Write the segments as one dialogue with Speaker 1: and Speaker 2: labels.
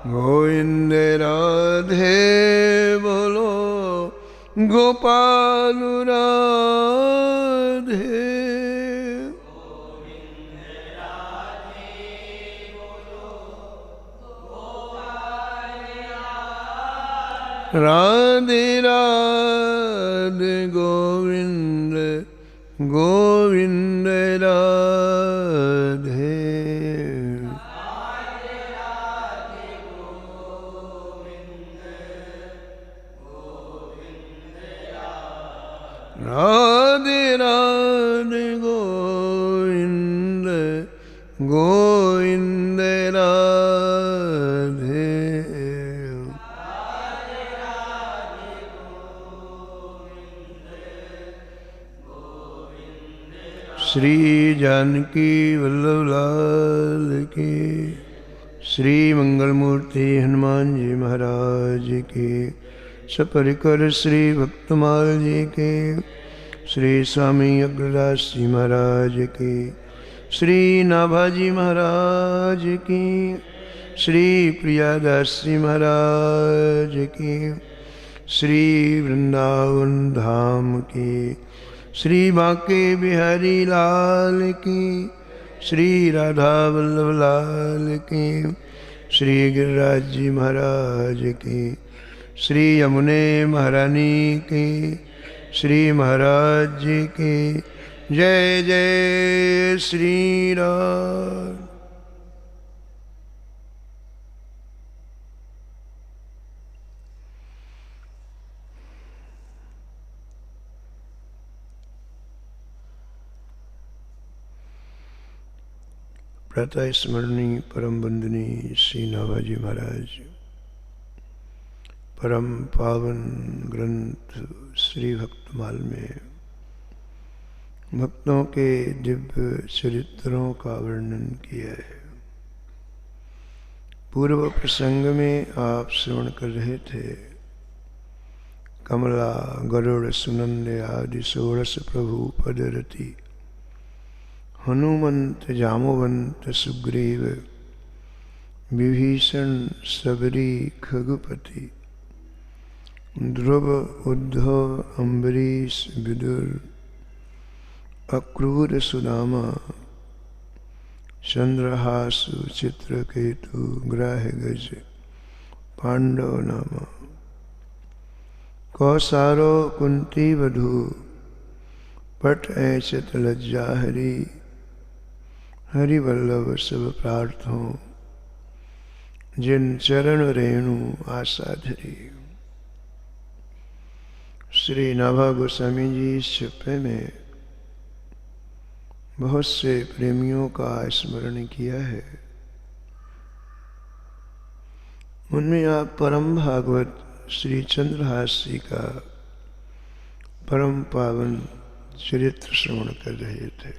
Speaker 1: गोविंद राधे बोलो गोपाल राधे। राधे राधे गोविंद गोविंद राधे। राधे राधे गोविंद गोविंद राधे। श्री जानकी वल्लभ लाल की, श्री मंगलमूर्ति हनुमान जी महाराज की, सपरिकर श्री भक्तमाल जी के, श्री स्वामी अग्रदास जी महाराज की, श्री नाभाजी महाराज की, श्री प्रियादास जी महाराज की, श्री वृंदावन धाम की, श्री बांके बिहारी लाल की, श्री राधा वल्लभ लाल की, श्री गिरिराज जी महाराज की, श्री यमुने महारानी की, श्री महाराज जी की। जय जय श्री राम। प्रातः स्मरणीय परम वंदनीय श्री नाभाजी महाराज, परम पावन ग्रंथ श्री भक्तमाल में भक्तों के दिव्य चरित्रों का वर्णन किया है। पूर्व प्रसंग में आप श्रवण कर रहे थे, कमला गरुड़ सुनंद आदि षोडश प्रभु पदरति, हनुमंत जामवंत सुग्रीव विभीषण सबरी खगपति, ध्रुव उद्धव अम्बरीश विदुर अक्रूर सुदामा, चंद्रहासु चित्रकेतु ग्राहगज पांडव नामा, कौसारो कुंती वधू पट ऐचत लज्जा हरि, हरिवल्लभ सब प्रार्थों जिन चरण रेणु आशा धरी। श्री नाभा गोस्वामी जी इस छप्पे में बहुत से प्रेमियों का स्मरण किया है। उनमें आप परम भागवत श्री चंद्रहास जी का परम पावन चरित्र श्रवण कर रहे थे।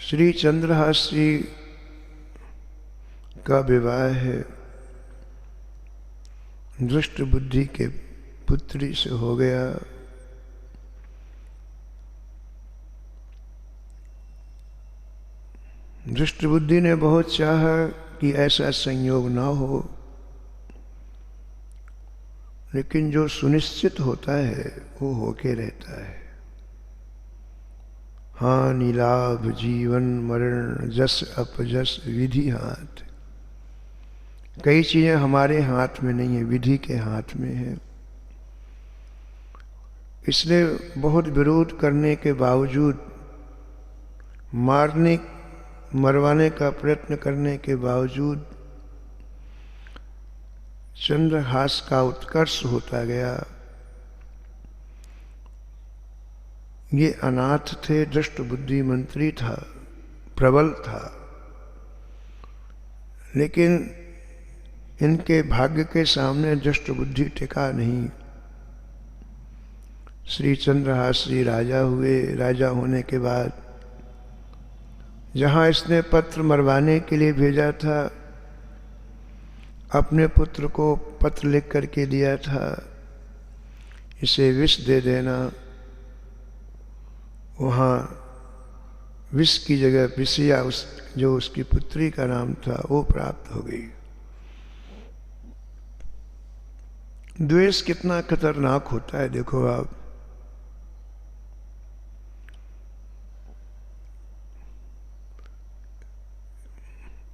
Speaker 1: श्री चंद्रहास जी का विवाह है दुष्ट बुद्धि के पुत्री से हो गया। दुष्ट बुद्धि ने बहुत चाहा कि ऐसा संयोग ना हो, लेकिन जो सुनिश्चित होता है वो होके रहता है। हानि लाभ जीवन मरण जस अपजस विधि हाथ। कई चीजें हमारे हाथ में नहीं है, विधि के हाथ में है। इसलिए बहुत विरोध करने के बावजूद, मारने मरवाने का प्रयत्न करने के बावजूद चंद्रहास का उत्कर्ष होता गया। ये अनाथ थे, दुष्ट बुद्धि मंत्री था, प्रबल था, लेकिन इनके भाग्य के सामने दुष्ट बुद्धि टिका नहीं। श्री चंद्रहास जी राजा हुए। राजा होने के बाद जहाँ इसने पत्र मरवाने के लिए भेजा था, अपने पुत्र को पत्र लिख करके दिया था, इसे विष दे देना। वहाँ विष की जगह विषया उस जो उसकी पुत्री का नाम था वो प्राप्त हो गई। द्वेष कितना खतरनाक होता है देखो आप।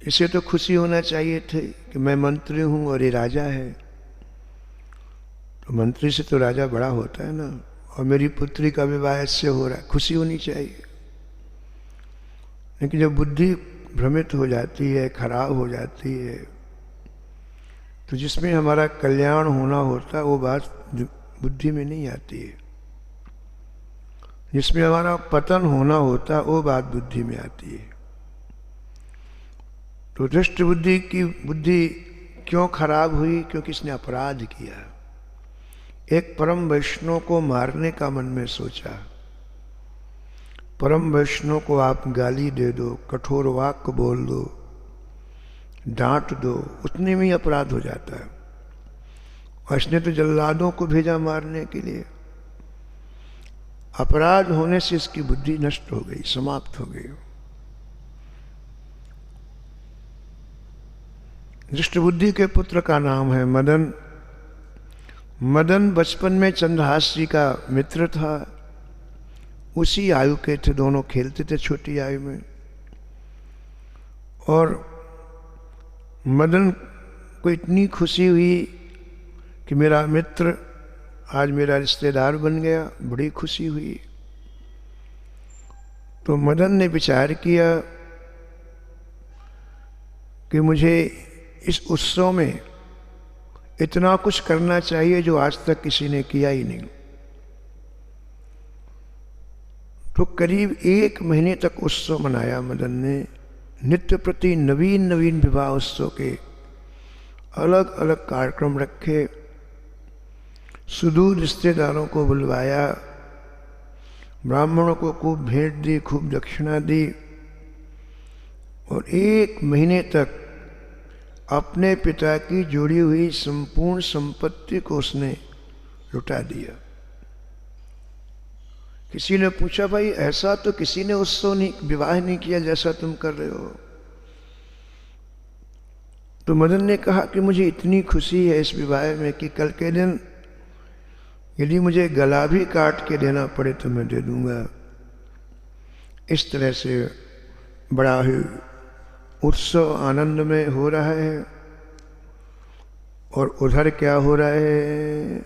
Speaker 1: इसे तो खुशी होना चाहिए थी कि मैं मंत्री हूं और ये राजा है, तो मंत्री से तो राजा बड़ा होता है ना, और मेरी पुत्री का विवाह इससे हो रहा है, खुशी होनी चाहिए। लेकिन जब बुद्धि भ्रमित हो जाती है, खराब हो जाती है, तो जिसमें हमारा कल्याण होना होता है वो बात बुद्धि में नहीं आती है, जिसमें हमारा पतन होना होता है वो बात बुद्धि में आती है। तो दुष्ट बुद्धि की बुद्धि क्यों खराब हुई? क्योंकि इसने अपराध किया। एक परम वैष्णव को मारने का मन में सोचा। परम वैष्णव को आप गाली दे दो, कठोर वाक्य बोल दो, डांट दो, उतने में ही अपराध हो जाता है। और इसने तो जल्लादों को भेजा मारने के लिए। अपराध होने से इसकी बुद्धि नष्ट हो गई, समाप्त हो गई। दुष्ट बुद्धि के पुत्र का नाम है मदन। मदन बचपन में चंद्रहास जी का मित्र था, उसी आयु के थे, दोनों खेलते थे छोटी आयु में। और मदन को इतनी खुशी हुई कि मेरा मित्र आज मेरा रिश्तेदार बन गया, बड़ी खुशी हुई। तो मदन ने विचार किया कि मुझे इस उत्सव में इतना कुछ करना चाहिए जो आज तक किसी ने किया ही नहीं। तो करीब 1 महीने तक उत्सव मनाया मदन ने। नित्य प्रति नवीन नवीन विवाह उत्सव के अलग अलग कार्यक्रम रखे, सुदूर रिश्तेदारों को बुलवाया, ब्राह्मणों को खूब भेंट दी, खूब दक्षिणा दी, और 1 महीने तक अपने पिता की जोड़ी हुई संपूर्ण संपत्ति को उसने लुटा दिया। किसी ने पूछा, भाई ऐसा तो किसी ने उत्सव नहीं, विवाह नहीं किया जैसा तुम कर रहे हो। तो मदन ने कहा कि मुझे इतनी खुशी है इस विवाह में कि कल के दिन यदि मुझे गला भी काट के देना पड़े तो मैं दे दूंगा। इस तरह से बड़ा ही उत्सव आनंद में हो रहा है। और उधर क्या हो रहा है?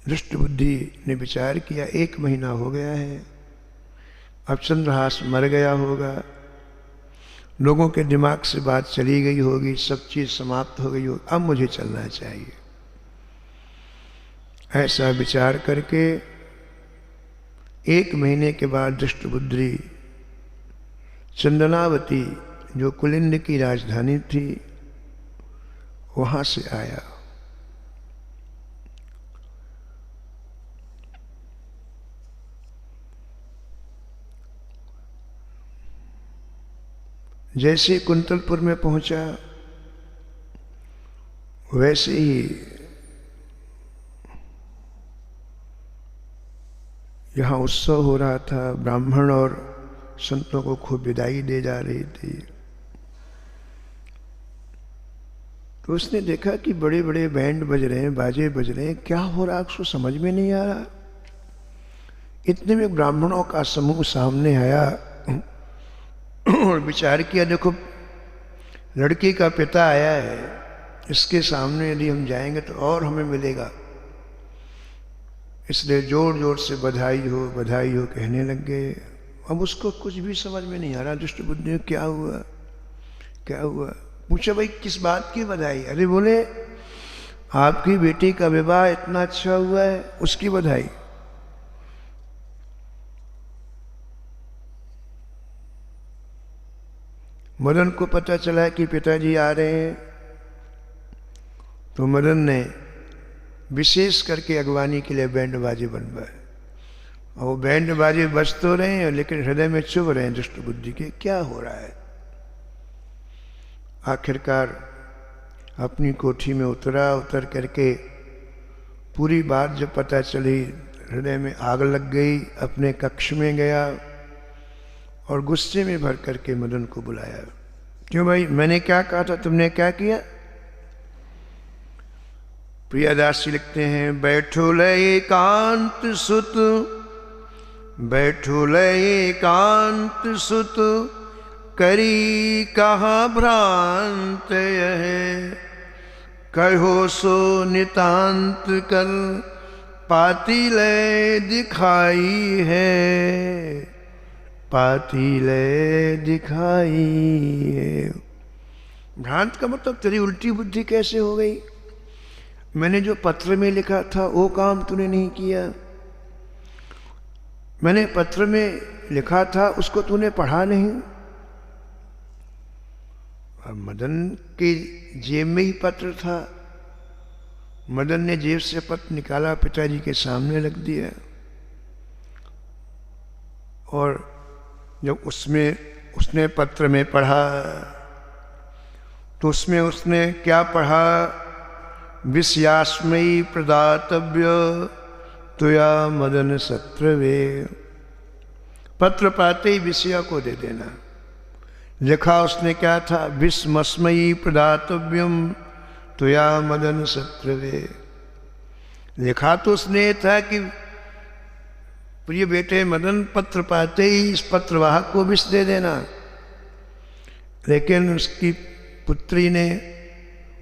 Speaker 1: दुष्ट बुद्धि ने विचार किया 1 महीना हो गया है, अब चंद्रहास मर गया होगा, लोगों के दिमाग से बात चली गई होगी, सब चीज समाप्त हो गई होगी, अब मुझे चलना चाहिए। ऐसा विचार करके 1 महीने के बाद दुष्ट बुद्धि चंदनावती जो कुलिंद की राजधानी थी वहां से आया। जैसे कुंतलपुर में पहुंचा वैसे ही यहाँ उत्सव हो रहा था। ब्राह्मण और संतों को खूब विदाई दे जा रही थी। तो उसने देखा कि बड़े बड़े बैंड बज रहे हैं, बाजे बज रहे हैं, क्या हो रहा है उसको समझ में नहीं आ रहा। इतने में ब्राह्मणों का समूह सामने आया और विचार किया, देखो लड़की का पिता आया है, इसके सामने यदि हम जाएंगे तो और हमें मिलेगा, इसलिए जोर जोर से बधाई हो कहने लग गए। अब उसको कुछ भी समझ में नहीं आ रहा। दुष्ट बुद्धि क्या हुआ क्या हुआ? पूछा, भाई किस बात की बधाई? अरे बोले आपकी बेटी का विवाह इतना अच्छा हुआ है, उसकी बधाई। मदन को पता चला कि पिताजी आ रहे हैं, तो मदन ने विशेष करके अगवानी के लिए बैंड बाजे बनवाए। और वो बैंड बाजे बज तो रहे हैं लेकिन हृदय में चुभ रहे हैं दुष्ट बुद्धि के, क्या हो रहा है। आखिरकार अपनी कोठी में उतर करके पूरी बात जब पता चली, हृदय में आग लग गई। अपने कक्ष में गया और गुस्से में भर करके मदन को बुलाया। क्यों भाई, मैंने क्या कहा था, तुमने क्या किया? प्रियदास जी लिखते हैं, बैठो लय एकांत सुत, बैठो लय एकांत सुत, करी कहाँ भ्रांत यह, कहो सो नितांत कर, पाती लय दिखाई है, पाती लय दिखाई है। भ्रांत का मतलब तेरी उल्टी बुद्धि कैसे हो गई? मैंने जो पत्र में लिखा था वो काम तूने नहीं किया। मैंने पत्र में लिखा था उसको तूने पढ़ा नहीं। अब मदन की जेब में ही पत्र था। मदन ने जेब से पत्र निकाला, पिताजी के सामने रख दिया। और जब उसने पत्र में पढ़ा तो उसमें उसने क्या पढ़ा? विषयास्मयी प्रदातव्य तुया मदन शत्रवे। पत्र पाते ही विषया को दे देना। लिखा उसने क्या था? विषमस्मयी प्रदातव्यम तुया मदन शत्रवे। लिखा तो उसने था कि प्रिय बेटे मदन, पत्र पाते ही इस पत्रवाहक को विष दे देना। लेकिन उसकी पुत्री ने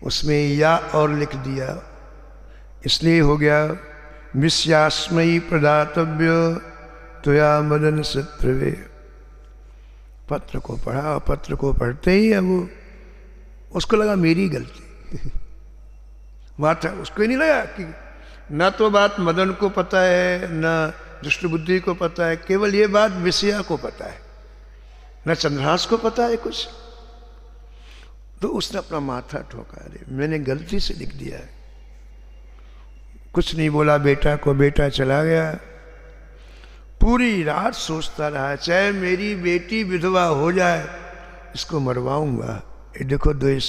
Speaker 1: उसमें या और लिख दिया, इसलिए हो गया विषयास्मयी प्रदातव्य तुया मदन शत्रवे। पत्र को पढ़ा, पत्र को पढ़ते ही अब उसको लगा मेरी गलती। बात है, उसको ही नहीं लगा कि न तो बात मदन को पता है न दुष्ट बुद्धि को पता है, केवल ये बात विषया को पता है, न चंद्रहास को पता है कुछ। तो उसने अपना माथा ठोका, अरे मैंने गलती से लिख दिया है। कुछ नहीं बोला बेटा को, बेटा चला गया। पूरी रात सोचता रहा, चाहे मेरी बेटी विधवा हो जाए इसको मरवाऊंगा। ये देखो द्वेष।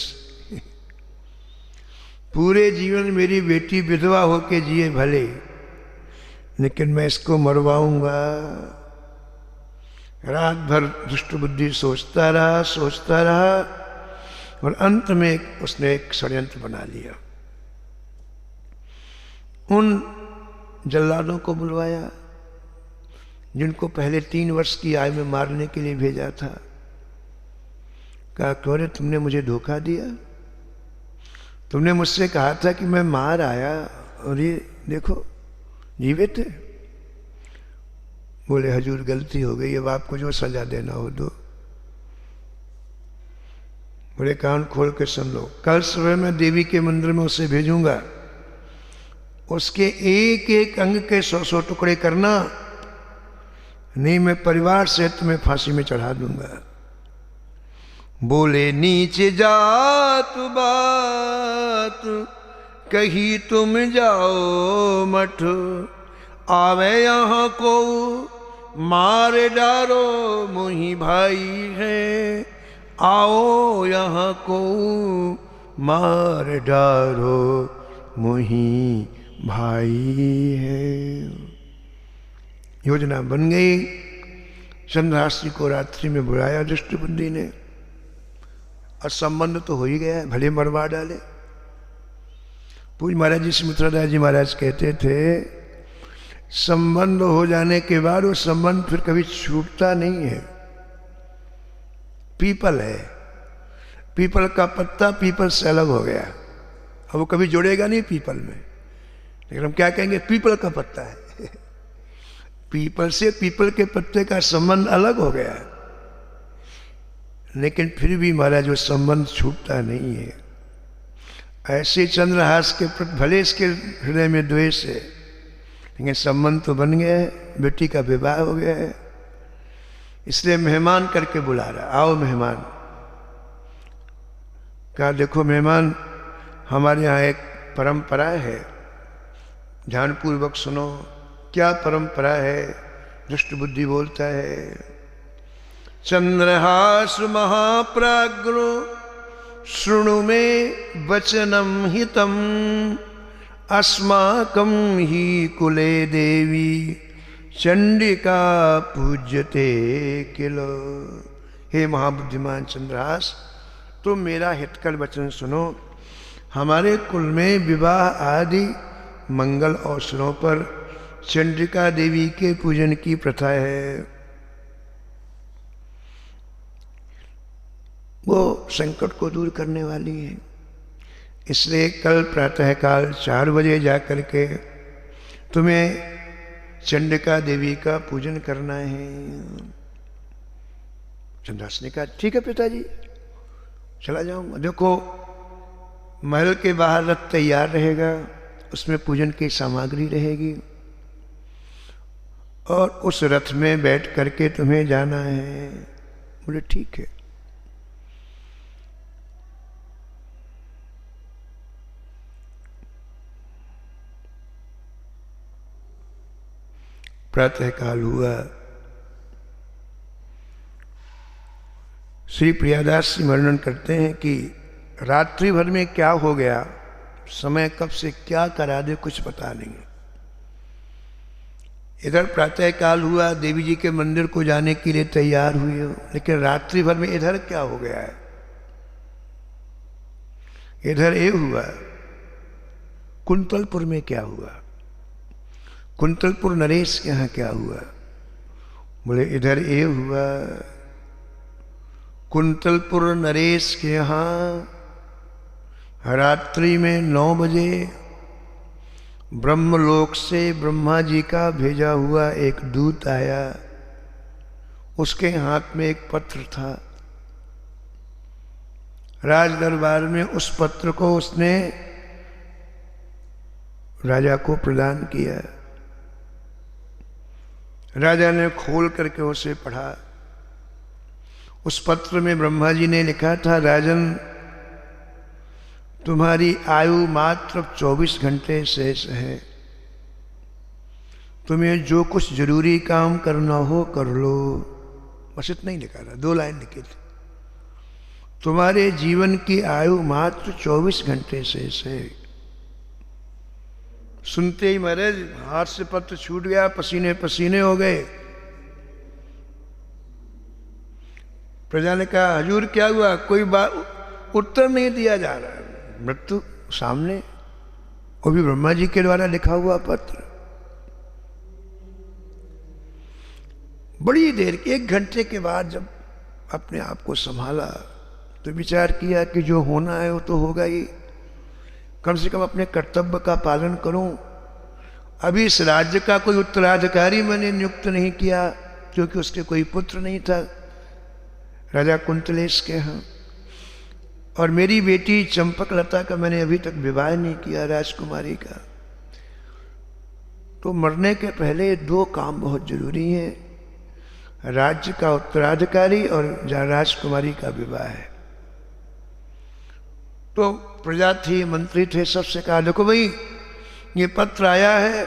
Speaker 1: पूरे जीवन मेरी बेटी विधवा होके जिए भले, लेकिन मैं इसको मरवाऊंगा। रात भर दुष्ट बुद्धि सोचता रहा और अंत में उसने एक षड्यंत्र बना लिया। उन जल्लादों को बुलवाया जिनको पहले 3 वर्ष की आयु में मारने के लिए भेजा था। कहा, क्यों रे तुमने मुझे धोखा दिया? तुमने मुझसे कहा था कि मैं मार आया और ये देखो जीवित है। बोले हजूर गलती हो गई, अब आपको जो सजा देना हो दो। बोले कान खोल के सुन लो, कल सुबह मैं देवी के मंदिर में उसे भेजूंगा। उसके एक एक अंग के 100 टुकड़े करना, नहीं मैं परिवार से तुम्हें फांसी में चढ़ा दूंगा। बोले नीचे जात बात कही तुम जाओ मठ, आवे यहाँ को मार डारो मोही भाई है, आओ यहाँ को मार डारो मोही भाई है। योजना बन गई। चंद्रहास जी को रात्रि में बुलाया दुष्ट बुद्धि ने, और संबंध तो हो ही गया, भले मरवा डाले। पूज महाराज जी सुमित्रादास जी महाराज कहते थे, संबंध हो जाने के बाद वो संबंध फिर कभी छूटता नहीं है। पीपल है, पीपल का पत्ता पीपल से अलग हो गया, अब वो कभी जुड़ेगा नहीं पीपल में। लेकिन हम क्या कहेंगे, पीपल का पत्ता है। पीपल से पीपल के पत्ते का संबंध अलग हो गया, लेकिन फिर भी महाराज वो संबंध छूटता नहीं है। ऐसे चंद्रहास के प्रति भले इसके हृदय में द्वेष है, लेकिन संबंध तो बन गया है, बेटी का विवाह हो गया है। इसलिए मेहमान करके बुला रहा, आओ मेहमान। कहा देखो मेहमान, हमारे यहाँ एक परंपरा है, ध्यानपूर्वक सुनो। क्या परंपरा है? दुष्ट बुद्धि बोलता है, चंद्रहास महाप्राज्ञो शृणु में वचनम हितम, अस्माकं ही कुले देवी चंडिका पूज्यते किल। हे महाबुद्धिमान चंद्रहास, तुम मेरा हितकर वचन सुनो। हमारे कुल में विवाह आदि मंगल अवसरों पर चंडिका देवी के पूजन की प्रथा है। वो संकट को दूर करने वाली है। इसलिए कल प्रातःकाल 4 बजे जाकर के तुम्हें चंडिका देवी का पूजन करना है। चंद्रहास ने कहा ठीक है पिताजी, चला जाऊंगा। देखो महल के बाहर रथ तैयार रहेगा, उसमें पूजन की सामग्री रहेगी और उस रथ में बैठ करके तुम्हें जाना है। बोले ठीक है। प्रातःकाल हुआ। श्री प्रियादास जी वर्णन करते हैं कि रात्रि भर में क्या हो गया, समय कब से क्या करा दे कुछ पता नहीं। इधर प्रातःकाल हुआ, देवी जी के मंदिर को जाने के लिए तैयार हुए हो, लेकिन रात्रि भर में इधर क्या हो गया है। इधर ये हुआ, कुंतलपुर में क्या हुआ, कुंतलपुर नरेश के यहाँ क्या हुआ। बोले इधर ये हुआ, कुंतलपुर नरेश के यहाँ रात्रि में 9 बजे ब्रह्मलोक से ब्रह्मा जी का भेजा हुआ एक दूत आया। उसके हाथ में एक पत्र था। राज दरबार में उस पत्र को उसने राजा को प्रदान किया। राजा ने खोल करके उसे पढ़ा। उस पत्र में ब्रह्मा जी ने लिखा था, राजन तुम्हारी आयु मात्र 24 घंटे शेष है। तुम्हें जो कुछ जरूरी काम करना हो कर लो। बस इतना ही लिखा था, 2 लाइन लिखी थी। तुम्हारे जीवन की आयु मात्र 24 घंटे शेष है। सुनते ही महाराज हाथ से पत्र छूट गया, पसीने पसीने हो गए। प्रजा ने कहा हजूर क्या हुआ, कोई बात उत्तर नहीं दिया जा रहा है। मृत्यु सामने, वो भी ब्रह्मा जी के द्वारा लिखा हुआ पत्र। बड़ी देर, 1 घंटे के बाद जब अपने आप को संभाला तो विचार किया कि जो होना है वो तो होगा ही, कम से कम अपने कर्तव्य का पालन करूं। अभी इस राज्य का कोई उत्तराधिकारी मैंने नियुक्त नहीं किया, क्योंकि उसके कोई पुत्र नहीं था राजा कुंतलेश के यहाँ। और मेरी बेटी चंपकलता का मैंने अभी तक विवाह नहीं किया, राजकुमारी का। तो मरने के पहले 2 काम बहुत जरूरी हैं, राज्य का उत्तराधिकारी और राजकुमारी का विवाह है। तो प्रजा थी, मंत्री थे, सबसे कहा देखो भाई ये पत्र आया है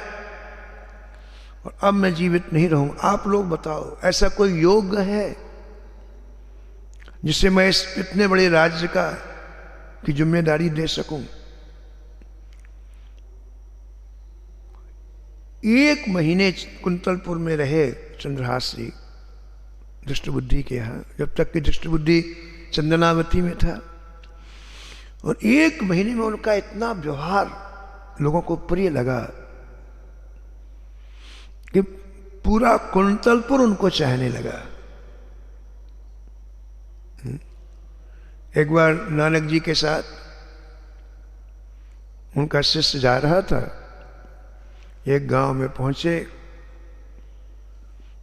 Speaker 1: और अब मैं जीवित नहीं रहूं, आप लोग बताओ ऐसा कोई योग्य है जिससे मैं इस इतने बड़े राज्य का की जिम्मेदारी दे सकूं। 1 महीने कुंतलपुर में रहे चंद्रहास जी दृष्टबुद्धि के यहाँ, जब तक कि दृष्टबुद्धि चंदनावती में था। और 1 महीने में उनका इतना व्यवहार लोगों को प्रिय लगा कि पूरा कुंतलपुर उनको चाहने लगा। एक बार नानक जी के साथ उनका शिष्य जा रहा था, एक गांव में पहुंचे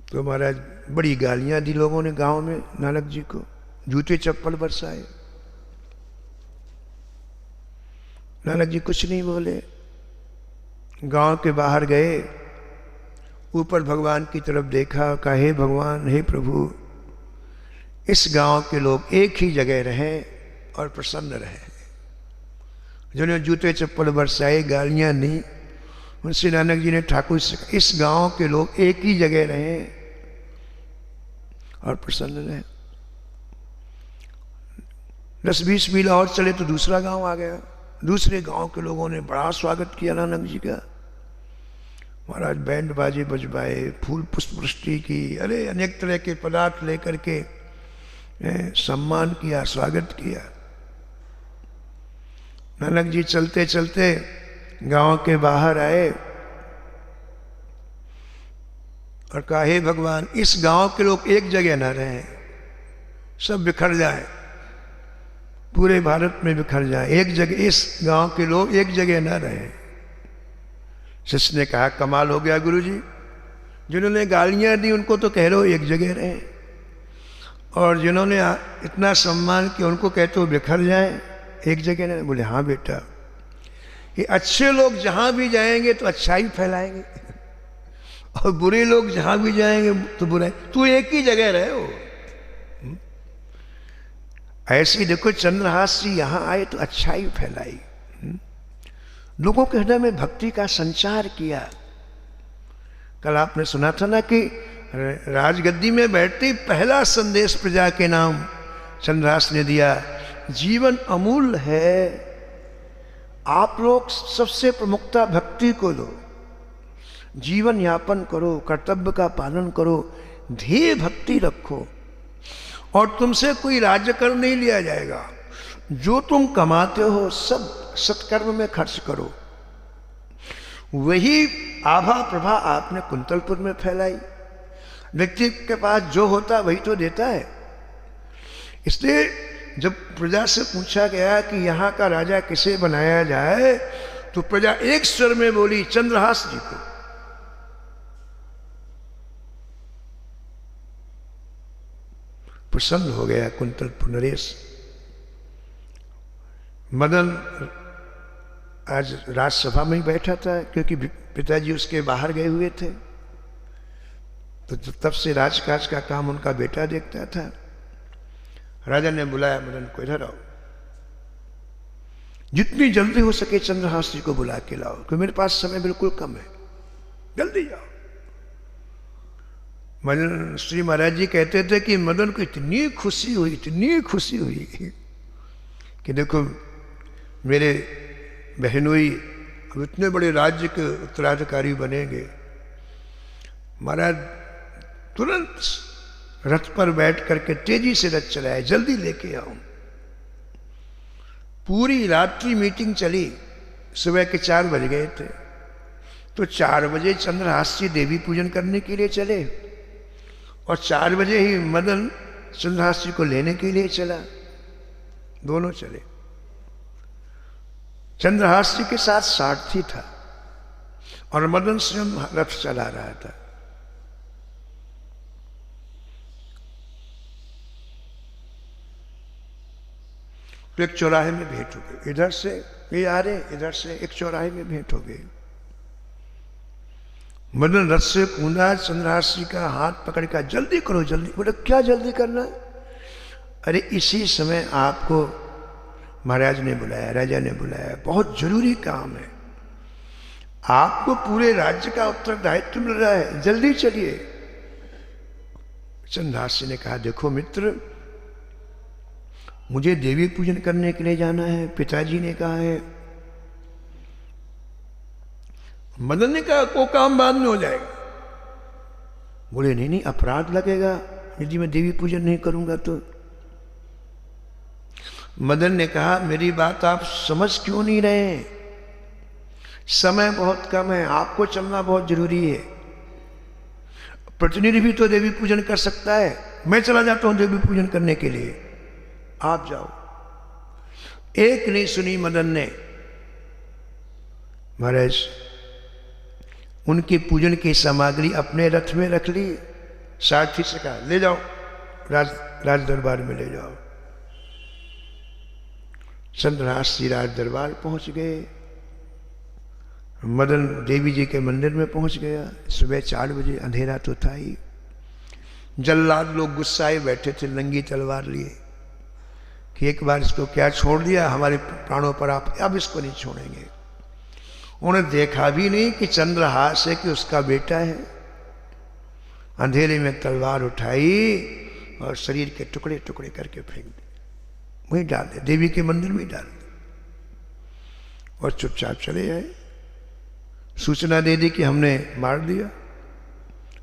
Speaker 1: तो महाराज बड़ी गालियां दी लोगों ने गांव में नानक जी को, जूते चप्पल बरसाए। नानक जी कुछ नहीं बोले, गांव के बाहर गए, ऊपर भगवान की तरफ देखा, कहा हे भगवान, हे प्रभु, इस गांव के लोग एक ही जगह रहें और प्रसन्न रहें। जिन्होंने जूते चप्पल बरसाए, गालियां दी, उनसे नानक जी ने ठाकुर से कहा इस गांव के लोग एक ही जगह रहें और प्रसन्न रहें। 10-20 मील और चले तो दूसरा गांव आ गया, दूसरे गांव के लोगों ने बड़ा स्वागत किया नानक जी का। महाराज बैंड बाजे बजवाए, फूल पुष्प वृष्टि की, अरे अनेक तरह के पदार्थ लेकर के सम्मान किया, स्वागत किया। नानक जी चलते चलते गांव के बाहर आए और कहा, हे भगवान, इस गांव के लोग एक जगह न रहें, सब बिखर जाए, पूरे भारत में बिखर जाए, एक जगह इस गांव के लोग एक जगह न रहें। शिष्य ने कहा, कमाल हो गया गुरुजी, जिन्होंने गालियां दी उनको तो कह रहे हो एक जगह रहे, और जिन्होंने इतना सम्मान किया उनको कहते हो बिखर जाए, एक जगह नहीं। बोले, हाँ बेटा, ये अच्छे लोग जहां भी जाएंगे तो अच्छाई फैलाएंगे, और बुरे लोग जहां भी जाएंगे तो बुराई। तू एक ही जगह रहे हो। ऐसी देखो, चंद्रहास जी यहां आए तो अच्छाई फैलाई, लोगों के हृदय में भक्ति का संचार किया। कल आपने सुना था ना कि राजगद्दी में बैठते ही पहला संदेश प्रजा के नाम चंद्रहास ने दिया, जीवन अमूल्य है, आप लोग सबसे प्रमुखता भक्ति को दो, जीवन यापन करो, कर्तव्य का पालन करो, ध्येय भक्ति रखो, और तुमसे कोई राज्य कर नहीं लिया जाएगा, जो तुम कमाते हो सब सत्कर्म में खर्च करो। वही आभा प्रभा आपने कुंतलपुर में फैलाई। व्यक्ति के पास जो होता वही तो देता है। इसलिए जब प्रजा से पूछा गया कि यहाँ का राजा किसे बनाया जाए, तो प्रजा एक स्वर में बोली, चंद्रहास जी को। प्रसन्न हो गया कुंतलपुर नरेश। मदन आज राजसभा में ही बैठा था, क्योंकि पिताजी उसके बाहर गए हुए थे, तो तब से राजकाज का काम उनका बेटा देखता था। राजा ने बुलाया मदन को, इधर आओ, जितनी जल्दी हो सके चंद्रहास जी को बुला के लाओ, क्योंकि मेरे पास समय बिल्कुल कम है, जल्दी जाओ। मदन, श्री महाराज जी कहते थे कि मदन को इतनी खुशी हुई कि देखो मेरे बहनोई अब इतने बड़े राज्य के उत्तराधिकारी बनेंगे। महाराज तुरंत रथ पर बैठ करके तेजी से रथ चलाए, जल्दी लेके आओ। पूरी रात्रि मीटिंग चली, सुबह के 4 बज गए थे, तो 4 बजे चंद्रहास जी देवी पूजन करने के लिए चले, और 4 बजे ही मदन चंद्रहास जी को लेने के लिए चला। दोनों चले। चंद्रहास जी के साथ सारथी था और मदन स्वयं रथ चला रहा था। तो एक चौराहे में भेंट हो गई, इधर से ये आ रहे, इधर से एक चौराहे में भेंट हो गई। मदन रथ से कूदा, चंद्रहास जी का हाथ पकड़ कर, जल्दी करो जल्दी। बोले, क्या जल्दी करना? अरे इसी समय आपको महाराज ने बुलाया, राजा ने बुलाया, बहुत जरूरी काम है, आपको पूरे राज्य का उत्तरदायित्व मिल रहा है, जल्दी चलिए। चंद्रहास जी ने कहा, देखो मित्र, मुझे देवी पूजन करने के लिए जाना है, पिताजी ने कहा है। मदन ने कहा, वो काम बाद में हो जाएगा। बोले, नहीं नहीं, अपराध लगेगा यदि मैं देवी पूजन नहीं करूंगा तो। मदन ने कहा, मेरी बात आप समझ क्यों नहीं रहे? समय बहुत कम है, आपको चलना बहुत जरूरी है। प्रतिनिधि भी तो देवी पूजन कर सकता है, मैं चला जाता हूं देवी पूजन करने के लिए, आप जाओ। एक नहीं सुनी मदन ने। महाराज उनके पूजन की सामग्री अपने रथ में रख ली, सारथी से कहा, ले जाओ राज दरबार में ले जाओ। चंद्रहास जी राज दरबार पहुंच गए। मदन देवी जी के मंदिर में पहुंच गया। सुबह 4 बजे, अंधेरा तो था ही। जल्लाद लोग गुस्साए बैठे थे, नंगी तलवार लिए, कि एक बार इसको क्या छोड़ दिया, हमारे प्राणों पर आप अब इसको नहीं छोड़ेंगे। उन्हें देखा भी नहीं कि चंद्रहास है कि उसका बेटा है। अंधेरे में तलवार उठाई और शरीर के टुकड़े टुकड़े करके फेंक दिए, वहीं डाल दे, देवी के मंदिर में डाल दे। और चुपचाप चले आए। सूचना दे दी कि हमने मार दिया।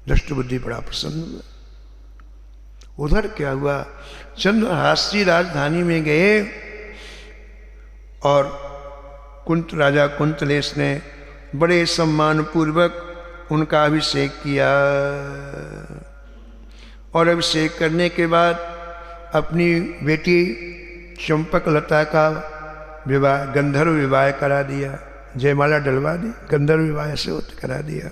Speaker 1: दृष्टबुद्धि बड़ा प्रसन्न हुआ। उधर क्या हुआ, चंद्रहासी राजधानी में गए और राजा कुंतलेश ने बड़े सम्मान पूर्वक उनका अभिषेक किया। और अभिषेक करने के बाद अपनी बेटी चंपकलता का विवाह, गंधर्व विवाह करा दिया। जयमाला डलवा दी, गंधर्व विवाह से करा दिया।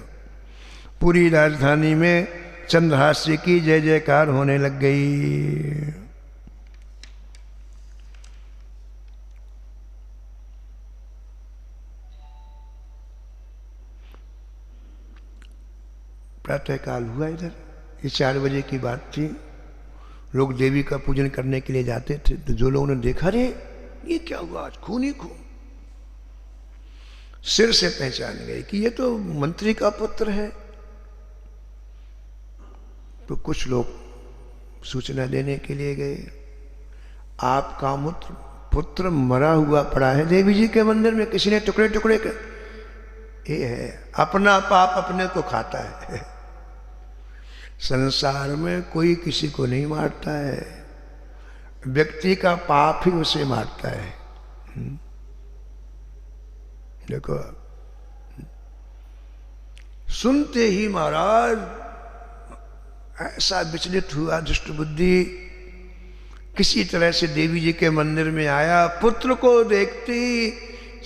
Speaker 1: पूरी राजधानी में चंद्रहास्य की जय जयकार होने लग गई। प्रातःकाल हुआ इधर, ये 4 बजे की बात थी। लोग देवी का पूजन करने के लिए जाते थे, तो जो लोगों ने देखा, रे ये क्या हुआ आज, खून ही खून। सिर से पहचान गए कि ये तो मंत्री का पुत्र है। तो कुछ लोग सूचना देने के लिए गए, आपका पुत्र मरा हुआ पड़ा है देवी जी के मंदिर में, किसी ने टुकड़े टुकड़े कर। ये है, अपना पाप अपने को खाता है। संसार में कोई किसी को नहीं मारता है, व्यक्ति का पाप ही उसे मारता है। देखो, सुनते ही महाराज ऐसा विचलित हुआ दुष्ट बुद्धि, किसी तरह से देवी जी के मंदिर में आया। पुत्र को देखते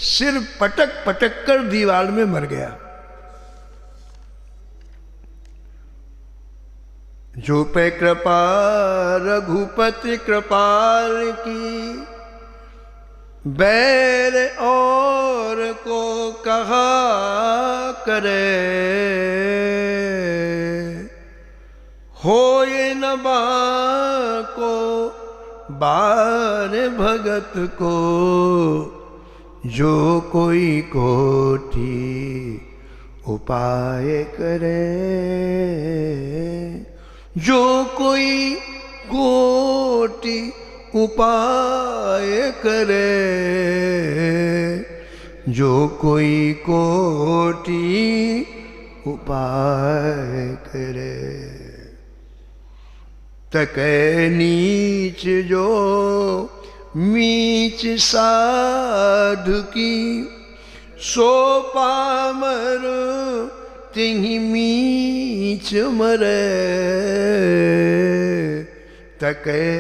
Speaker 1: सिर पटक पटक कर दीवार में मर गया। जो पे कृपा रघुपति कृपाल की, बैर और को कहा करे, होए न को बार भगत को, जो कोई कोटि उपाय करे। जो कोई कोटि उपाय करे, जो कोई कोटि उपाय करे। तकै नीच जो मीच साधु की, सो पामर तिहि मीच मरे। तकै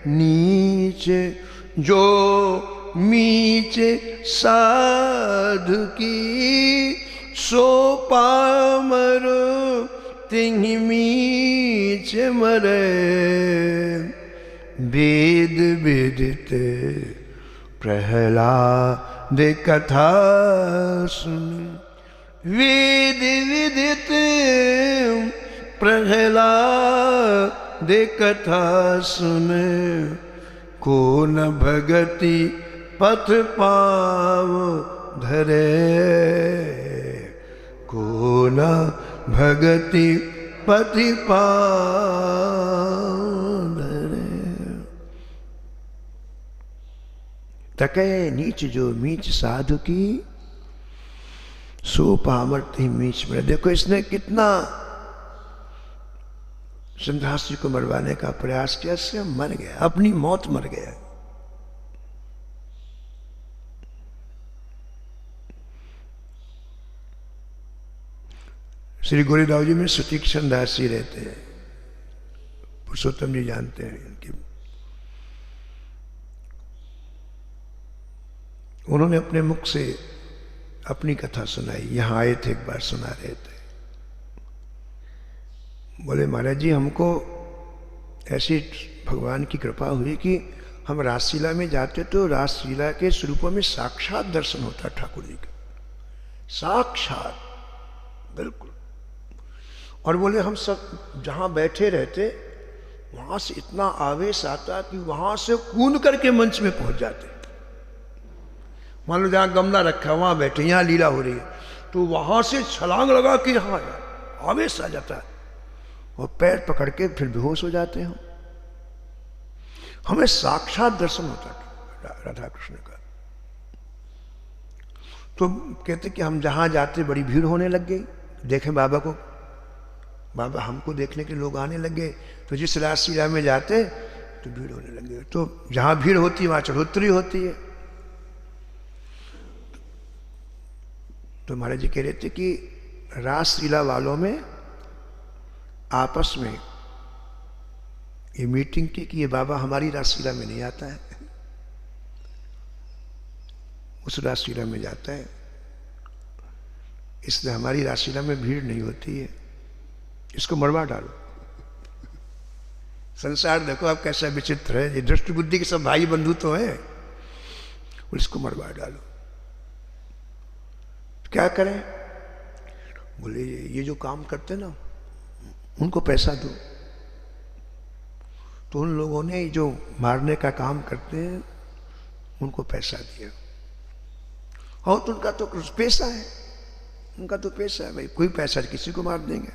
Speaker 1: नीच जो मीच साधु की, सो पामर तिहि मीच मरे। वेद विदित प्रहलाद कथा सुन, वेद विदित प्रहलाद कथा सुन, को न भगति पथ पाव धरे। को न भगति पति पाव धरे। तकै नीच जो मीच साधु की, सो पामर तिहि मीच मरे। देखो इसने कितना चंद्रहास जी को मरवाने का प्रयास किया, इससे मर गया, अपनी मौत मर गया। श्री गोरीदाव जी में सुतीक्षण दास जी रहते हैं, पुरुषोत्तम जी जानते हैं इनकी। उन्होंने अपने मुख से अपनी कथा सुनाई। यहां आए थे, एक बार सुना रहे थे। बोले महाराज जी, हमको ऐसी भगवान की कृपा हुई कि हम रासलीला में जाते तो रासलीला के स्वरूपों में साक्षात दर्शन होता ठाकुर जी का, साक्षात बिल्कुल। और बोले हम सब जहां बैठे रहते वहां से इतना आवेश आता कि वहां से कूद करके मंच में पहुंच जाते। मान लो जहां गमला रखा है वहां बैठे, यहां लीला हो रही है, तो वहां से छलांग लगा कि हाँ आवेश आ जाता है और पैर पकड़ के फिर बेहोश हो जाते हैं। हमें साक्षात दर्शन होता है राधा कृष्ण का। तो कहते कि हम जहाँ जाते बड़ी भीड़ होने लग गई, देखें बाबा को, बाबा हमको देखने के लोग आने लग गए। तो जिस रासलीला में जाते तो भीड़ होने लग गई। तो जहाँ भीड़ होती है वहाँ चढ़ोतरी होती है। तो महाराज जी कह रहे थे कि रासलीला वालों में आपस में ये मीटिंग की कि ये बाबा हमारी रासलीला में नहीं आता है, उस रासलीला में जाता है, इसलिए हमारी रासलीला में भीड़ नहीं होती है, इसको मरवा डालो। संसार देखो आप कैसा विचित्र है, ये दृष्टि बुद्धि के सब भाई बंधु तो हैं, और इसको मरवा डालो। क्या करें? बोले ये जो काम करते ना उनको पैसा दो। तो उन लोगों ने जो मारने का काम करते हैं उनको पैसा दिया। और तो उनका तो पैसा है, उनका तो पैसा है भाई, कोई पैसा किसी को मार देंगे।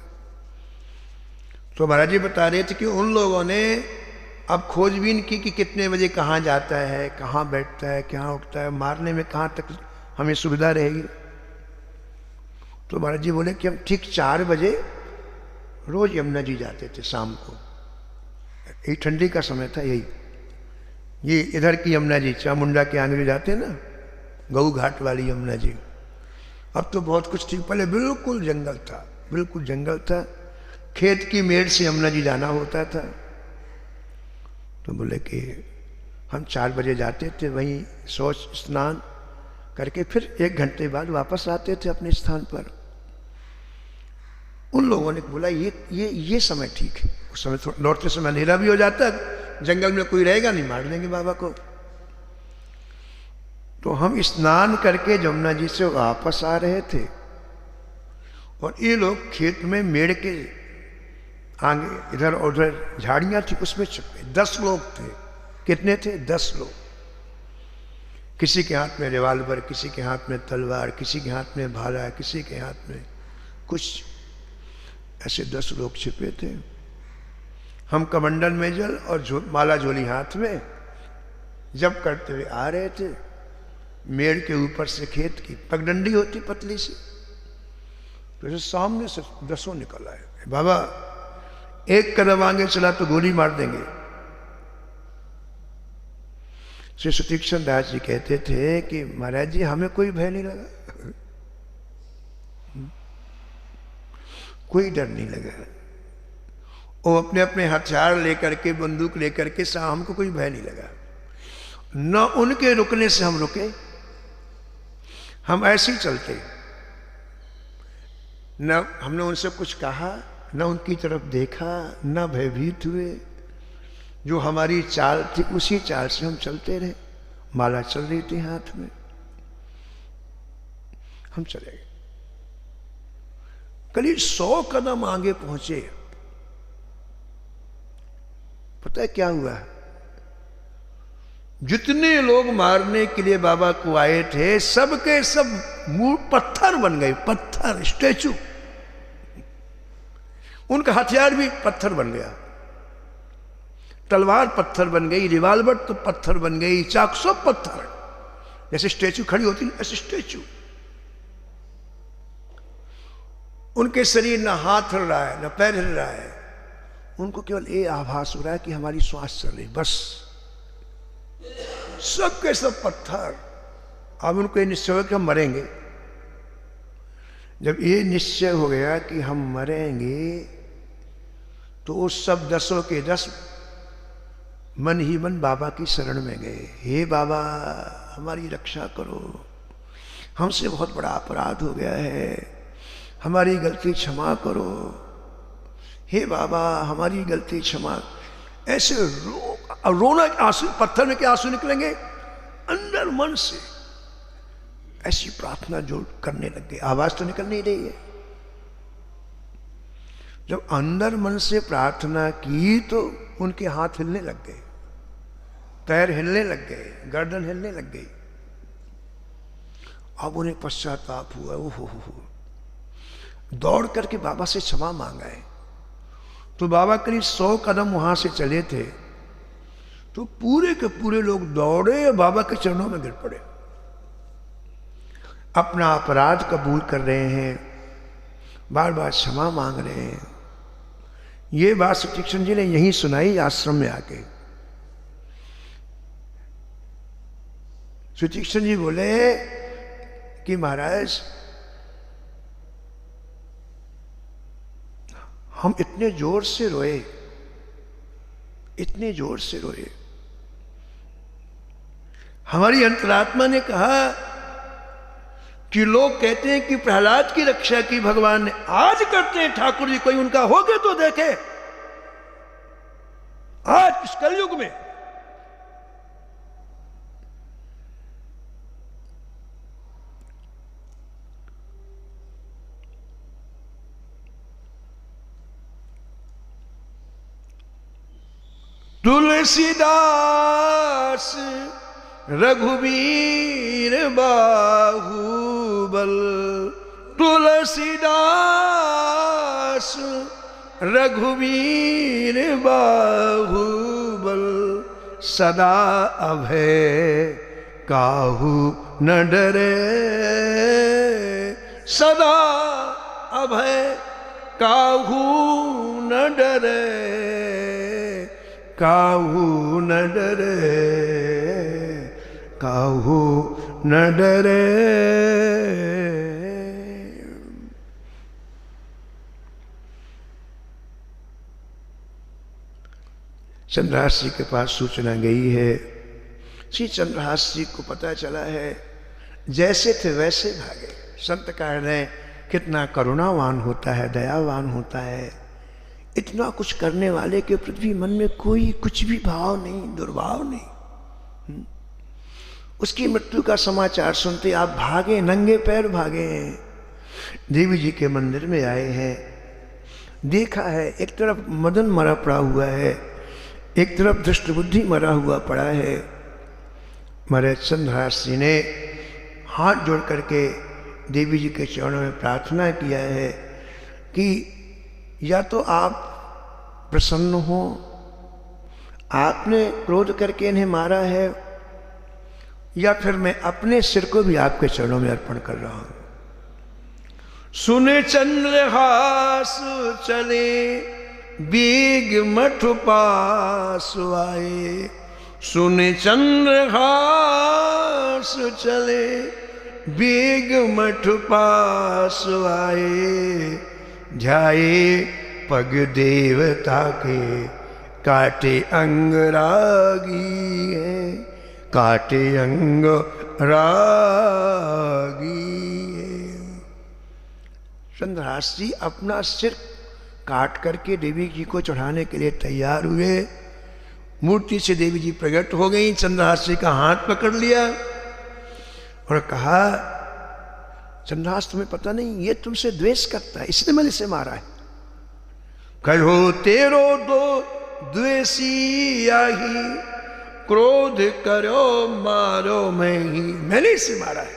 Speaker 1: तो महाराज जी बता रहे थे कि उन लोगों ने अब खोजबीन की कि कितने बजे कहाँ जाता है, कहाँ बैठता है, कहाँ उठता है, मारने में कहाँ तक हमें सुविधा रहेगी। तो महाराज जी बोले कि हम ठीक 4 बजे रोज यमुना जी जाते थे शाम को। यही ठंडी का समय था, यही ये इधर की यमुना जी चामुंडा के आंगरे जाते हैं ना, गऊ घाट वाली यमुना जी। अब तो बहुत कुछ ठीक, पहले बिल्कुल जंगल था, बिल्कुल जंगल था, खेत की मेड़ से यमुना जी जाना होता था। तो बोले कि हम 4 बजे जाते थे, वहीं शौच स्नान करके फिर 1 घंटे बाद वापस आते थे अपने स्थान पर। उन लोगों ने बोला ये समय ठीक है, उस समय लौटते समय अंधेरा भी हो जाता, जंगल में कोई रहेगा नहीं, मार देंगे बाबा को। तो हम स्नान करके जमुना जी से वापस आ रहे थे और ये लोग खेत में मेड़ के आगे इधर उधर झाड़ियां थी उसमें छुपे। 10 लोग थे। कितने थे? 10 लोग। किसी के हाथ में रिवाल्वर, किसी के हाथ में तलवार, किसी के हाथ में भाला, किसी के हाथ में कुछ, ऐसे 10 लोग छिपे थे। हम कमंडल में जल और माला झोली हाथ में जब करते हुए आ रहे थे। मेड़ के ऊपर से खेत की पगडंडी होती पतली सी, तो सामने से 10 निकल आए। बाबा 1 कदम आगे चला तो गोली मार देंगे। श्री सुतीक्षण दास जी कहते थे कि महाराज जी हमें कोई भय नहीं लगा, कोई डर नहीं लगा। वो अपने अपने हथियार लेकर के, बंदूक लेकर के, हमको कोई भय नहीं लगा। न उनके रुकने से हम रुके, हम ऐसे ही चलते। न हमने उनसे कुछ कहा, न उनकी तरफ देखा, न भयभीत हुए। जो हमारी चाल थी उसी चाल से हम चलते रहे। माला चल रही थी हाथ में, हम चले गए। करीब 100 कदम आगे पहुंचे। पता है क्या हुआ? जितने लोग मारने के लिए बाबा को आए थे सबके सब मुंह पत्थर बन गए, पत्थर, स्टैचू। उनका हथियार भी पत्थर बन गया। तलवार पत्थर बन गई, रिवाल्वर तो पत्थर बन गई, चाकू सब पत्थर। जैसे स्टैचू खड़ी होती है ऐसे स्टैचू। उनके शरीर न हाथ हिल रहा है न पैर हिल रहा है, उनको केवल ये आभास हो रहा है कि हमारी श्वास चल रही, बस। सब के सब पत्थर। अब उनको ये निश्चय हो कि हम मरेंगे। जब ये निश्चय हो गया कि हम मरेंगे तो उस सब 10 के 10 मन ही मन बाबा की शरण में गए। हे बाबा हमारी रक्षा करो, हमसे बहुत बड़ा अपराध हो गया है, हमारी गलती क्षमा करो। हे बाबा हमारी गलती क्षमा। ऐसे रोना, आंसू, पत्थर में के आंसू निकलेंगे अंदर मन से। ऐसी प्रार्थना जो करने लग गए, आवाज तो निकल नहीं रही है। जब अंदर मन से प्रार्थना की तो उनके हाथ हिलने लग गए, पैर हिलने लग गए, गर्दन हिलने लग गई। अब उन्हें पश्चाताप हुआ। ओहो, दौड़ करके बाबा से क्षमा मांगा है। तो बाबा करीब 100 कदम वहां से चले थे तो पूरे के पूरे लोग दौड़े और बाबा के चरणों में गिर पड़े। अपना अपराध कबूल कर रहे हैं, बार बार क्षमा मांग रहे हैं। ये बात सुतीक्षण जी ने यहीं सुनाई आश्रम में आके। सुतीक्षण जी बोले कि महाराज हम इतने जोर से रोए, इतने जोर से रोए, हमारी अंतरात्मा ने कहा कि लोग कहते हैं कि प्रहलाद की रक्षा की भगवान ने, आज करते हैं ठाकुर जी, कोई उनका हो गए तो देखे। आज इस कलयुग में तुलसीदास रघुवीर बाहुबल, तुलसीदास रघुवीर बाहुबल, सदा अभय काहू न डरे, सदा अभय काहू न डरे, काहू न डरे, काहू न डरे। चंद्रहास जी के पास सूचना गई है। श्री चंद्रहास जी को पता चला है, जैसे थे वैसे भागे। संत कह रहे हैं कितना करुणावान होता है, दयावान होता है। इतना कुछ करने वाले के पृथ्वी मन में कोई कुछ भी भाव नहीं, दुर्भाव नहीं। उसकी मृत्यु का समाचार सुनते आप भागे, नंगे पैर भागे हैं। देवी जी के मंदिर में आए हैं, देखा है एक तरफ मदन मरा पड़ा हुआ है, एक तरफ दुष्ट बुद्धि मरा हुआ पड़ा है। महाराज चंद्रहास जी ने हाथ जोड़ करके देवी जी के चरणों में प्रार्थना किया है कि या तो आप प्रसन्न हो, आपने क्रोध करके इन्हें मारा है, या फिर मैं अपने सिर को भी आपके चरणों में अर्पण कर रहा हूं। सुने चंद्रहास चले बीग मठ पास आए, सुने चंद्रहास चले बीग मठ पास आए, ध्याए पग देवता के काटे अंग रागी है, काटे अंग रागी है। चंद्रहास जी अपना सिर काट करके देवी जी को चढ़ाने के लिए तैयार हुए। मूर्ति से देवी जी प्रकट हो गई, चंद्रहास जी का हाथ पकड़ लिया और कहा, चंद्रहास तुम्हें पता नहीं ये तुमसे द्वेष करता है, इसलिए मैंने इसे मारा है। कहो तेरो दो द्वेषी आही, क्रोध करो मारो मैं ही, मैंने इसे मारा है।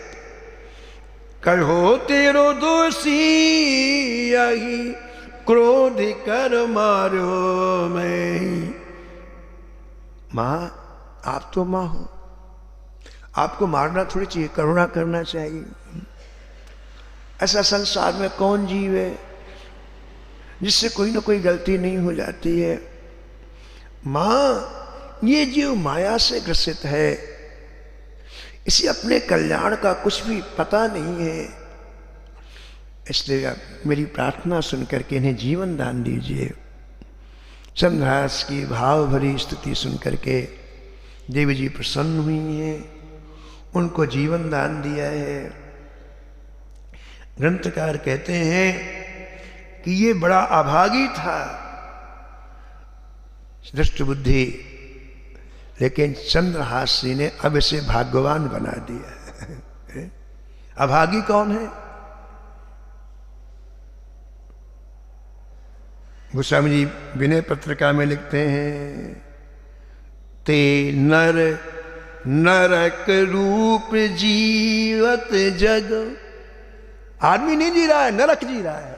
Speaker 1: कहो तेरो दोषी आही, क्रोध कर मारो मैं ही। मां, आप तो मां हो, आपको मारना थोड़ी चाहिए, करुणा करना चाहिए। ऐसा संसार में कौन जीव है जिससे कोई ना कोई गलती नहीं हो जाती है। मां, ये जीव माया से ग्रसित है, इसे अपने कल्याण का कुछ भी पता नहीं है, इसलिए मेरी प्रार्थना सुनकर के इन्हें जीवन दान दीजिए। चंद्रहास की भाव भरी स्तुति सुनकर के देवी जी प्रसन्न हुई हैं, उनको जीवन दान दिया है। ग्रंथकार कहते हैं कि ये बड़ा अभागी था, दुष्ट बुद्धि, लेकिन चंद्रहास जी ने अब इसे भाग्यवान बना दिया। अभागी कौन है? गोस्वामी जी विनय पत्रिका में लिखते हैं, ते नर नरक रूप जीवत जग, आदमी नहीं जी रहा है, नरक जी रहा है।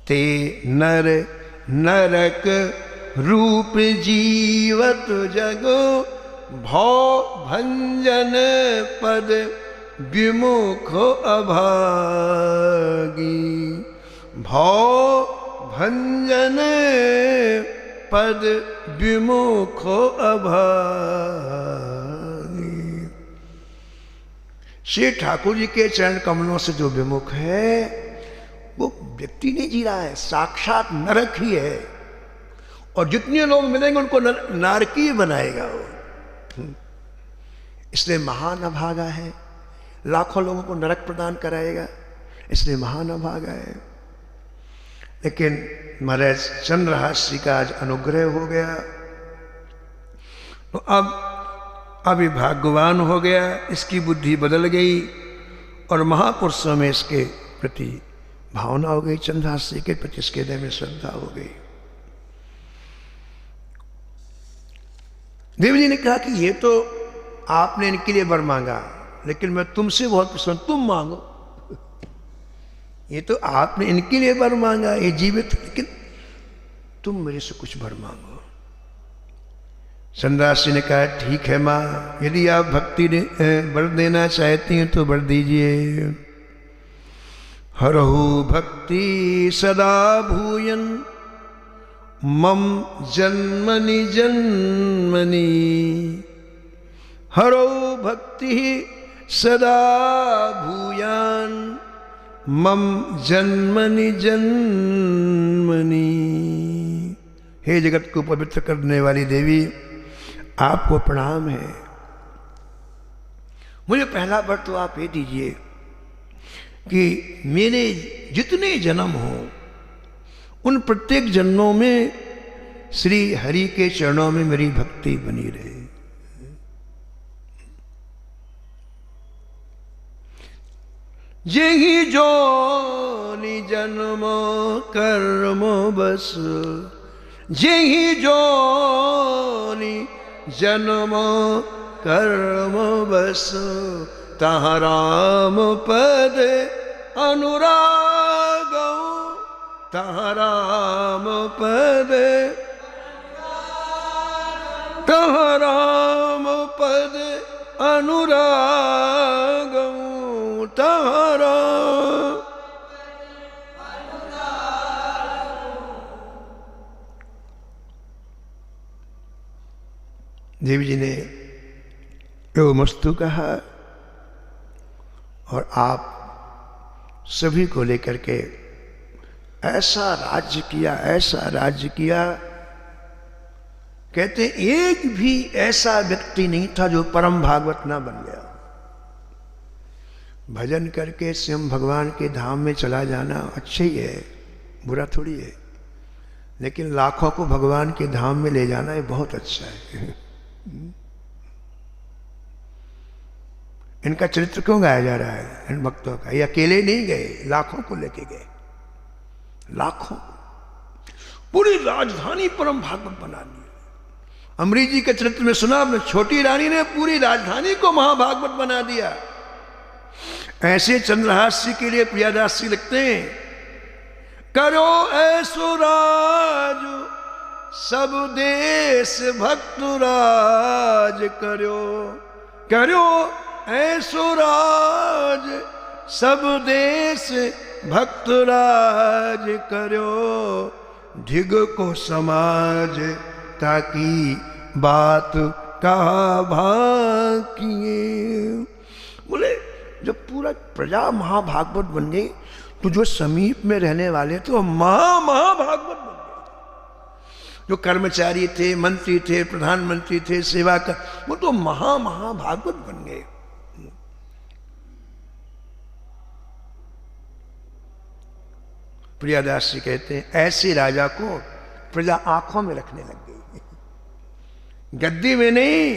Speaker 1: ते नर नरक रूप जीवत जग, भव भंजन पद विमुख अभागी, भव भंजन पद विमुख अभागी। श्री ठाकुर जी के चरण कमलों से जो विमुख है वो व्यक्ति नहीं जी रहा है, साक्षात नरक ही है। और जितने लोग मिलेंगे उनको नारकीय बनाएगा वो। इसलिए महान अभागा है, लाखों लोगों को नरक प्रदान कराएगा, इसलिए महान अभागा है। लेकिन महाराज चंद्रहास जी का आज अनुग्रह हो गया, तो अब अभी भाग्यवान हो गया, इसकी बुद्धि बदल गई और महापुरुषों में इसके प्रति भावना हो गई, चंद्रहास जी के प्रति इसके हृदय में श्रद्धा हो गई। देव जी ने कहा कि ये तो आपने इनके लिए वर मांगा, लेकिन मैं तुमसे बहुत प्रसन्न, तुम मांगो। ये तो आपने इनके लिए वर मांगा, ये जीवित, लेकिन तुम मेरे से कुछ वर मांगो। चंद्रहास जी ने कहा ठीक है मां, यदि आप भक्ति वर देना चाहती हैं तो वर दीजिए। हरहु भक्ति सदा भूयन मम जन्मनि जन्मनि, हरौ भक्ति सदा भूयान मम जन्मनि जन्मनि। हे जगत को पवित्र करने वाली देवी, आपको प्रणाम है। मुझे पहला वर तो आप ये दीजिए कि मेरे जितने जन्म हो उन प्रत्येक जन्मों में श्री हरि के चरणों में मेरी भक्ति बनी रहे। जेहि जोनि जन्म कर्म बस, जेहि जोनि जन्म कर्म बस, तहाँ राम पद अनुराग, तहाँ राम पद, तहाँ राम पद अनुराग, तहाँ राम। देवी जी ने यो मस्तु कहा और आप सभी को लेकर के ऐसा राज्य किया, ऐसा राज्य किया। कहते एक भी ऐसा व्यक्ति नहीं था जो परम भागवत ना बन गया। भजन करके स्वयं भगवान के धाम में चला जाना अच्छा ही है, बुरा थोड़ी है, लेकिन लाखों को भगवान के धाम में ले जाना ये बहुत अच्छा है। इनका चरित्र क्यों गाया जा रहा है इन भक्तों का? ये अकेले नहीं गए, लाखों को लेके गए, लाखों। पूरी राजधानी परम भागवत बना दी। अमरीश जी के चरित्र में सुना आपने, छोटी रानी ने पूरी राजधानी को महाभागवत बना दिया। ऐसे चंद्रहास जी के लिए प्रियादास जी लिखते हैं, करो ऐसो राज सब देश भक्त राज करो, करो ऐसो राज सब देश भक्त राज करो, धिग को समाज ताकि बात कहा भाकिए। बोले जब पूरा प्रजा महाभागवत बन गई तो जो समीप में रहने वाले तो महाभागवत बन गए। जो कर्मचारी थे, मंत्री थे, प्रधानमंत्री थे, सेवा कर, वो तो महाभागवत बन गए। प्रियादास जी कहते हैं ऐसे राजा को प्रजा आंखों में रखने लग गई, गद्दी में नहीं,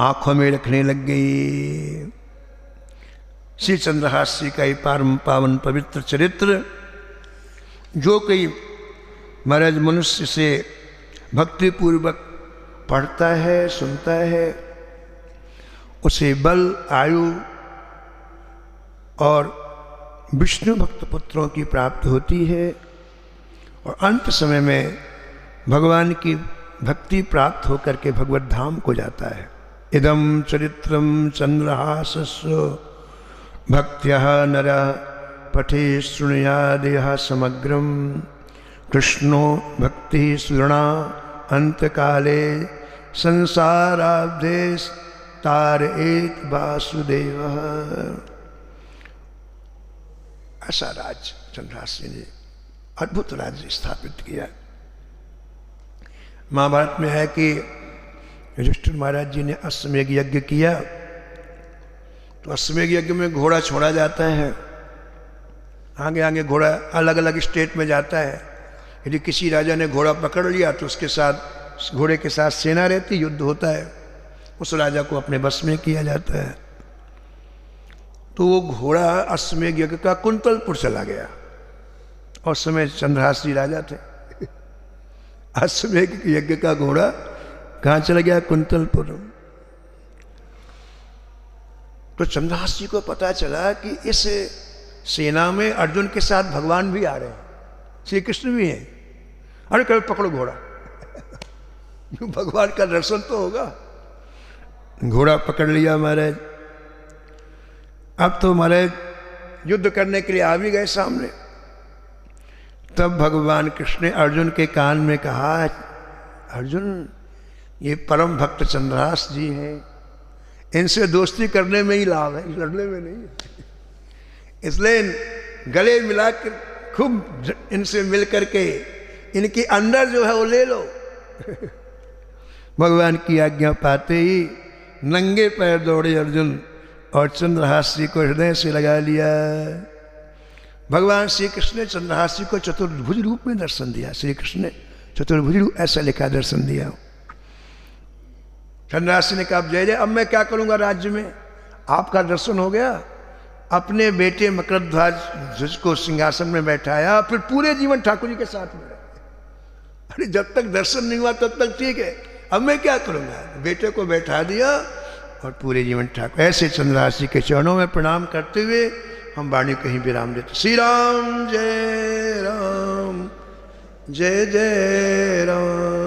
Speaker 1: आंखों में रखने लग गई। श्री चंद्रहास जी का ये परम पावन पवित्र चरित्र जो कोई महाराज मनुष्य से भक्ति पूर्वक पढ़ता है, सुनता है, उसे बल, आयु और विष्णु भक्त पुत्रों की प्राप्ति होती है और अंत समय में भगवान की भक्ति प्राप्त होकर के भगवत धाम को जाता है। इदं चरित्रं चंद्रहासस्य भक्त्या नर पठे शृणुयादयः समग्रं कृष्णो भक्ति सुगुणा अंतकाले संसाराब्धे तारयेत वासुदेव। ऐसा राज्य चंद्रहास ने अद्भुत राज्य स्थापित किया। महाभारत में है कि युधिष्ठिर महाराज जी ने अश्वमेध यज्ञ किया, तो अश्वमेध यज्ञ में घोड़ा छोड़ा जाता है, आगे आगे घोड़ा अलग अलग स्टेट में जाता है। यदि किसी राजा ने घोड़ा पकड़ लिया तो उसके साथ, घोड़े के साथ सेना रहती, युद्ध होता है, उस राजा को अपने बस में किया जाता है। तो वो घोड़ा अश्वमेध यज्ञ का कुंतलपुर चला गया, और समय चंद्रहास जी राजा थे। अश्वमेध यज्ञ का घोड़ा कहाँ चला गया? कुंतलपुर। तो चंद्रहास जी को पता चला कि इस सेना में अर्जुन के साथ भगवान भी आ रहे हैं, श्री कृष्ण भी हैं। अरे कल पकड़ो घोड़ा, भगवान का दर्शन तो होगा। घोड़ा पकड़ लिया महाराज। अब तो महाराज युद्ध करने के लिए आ भी गए सामने। तब भगवान कृष्ण ने अर्जुन के कान में कहा, अर्जुन ये परम भक्त चंद्रहास जी हैं, इनसे दोस्ती करने में ही लाभ है, लड़ने में नहीं। इसलिए गले मिलाकर खूब इनसे मिल करके इनकी अंदर जो है वो ले लो। भगवान की आज्ञा पाते ही नंगे पैर दौड़े अर्जुन और चंद्रहास जी को हृदय से लगा लिया। भगवान श्री कृष्ण ने चंद्रहास जी को चतुर्भुज रूप में दर्शन दिया। श्री कृष्ण ने चतुर्भुज रूप ऐसा लिखा दर्शन दिया। चंद्रहास जी ने कहा, जय जय, अब मैं क्या करूंगा राज्य में? आपका दर्शन हो गया, अपने बेटे मकरध्वज को सिंहासन में बैठाया, फिर पूरे जीवन ठाकुर जी के साथ में रहे। अरे जब तक दर्शन नहीं हुआ तब तक ठीक है, अब मैं क्या करूंगा? बेटे को बैठा दिया और पूरे जीवन ठाकुर। ऐसे चंद्रहास जी के चरणों में प्रणाम करते हुए हम वाणी कहीं विराम देते। श्री राम जय राम, जय जय राम।